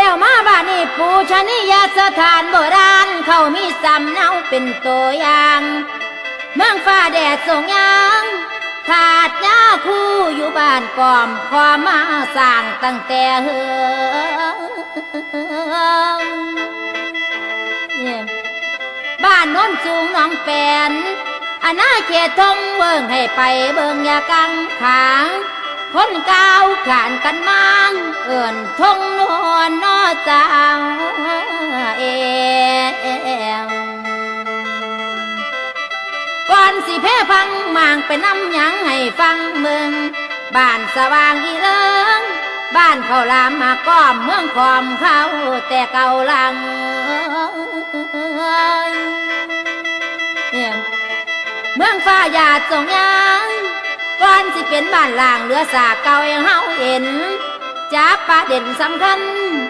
แล้วมาบ้านนี้ปูชนียสถานโบราณเขามีสำเนาเป็นตัวอย่างเมืองฟ้าแดดส่งยางขาดยาคู่อยู่บ้านกอมขอมาสร้างตั้งแต่บ้านโน้นสูงน้องแปนอาณาเขตทงเบิ่งให้ไปเบิ่งอย่ากังขางคนก้าวขานกันมาเอิ่นทงนวลนอจางเองก่อนสิเพพังมางไปน้ำยังให้ฟังเมืองบ้านสว่างอีเลิงบ้านเขาลามมาก้อมเมืองคอมเขาแต่เก่าลังเมืองฟ้าหยาดส่งยังก่อนสิเป็นบ้านล่างเรือสาเก่ายังเฮาเห็นจากประเด็นสำคัญ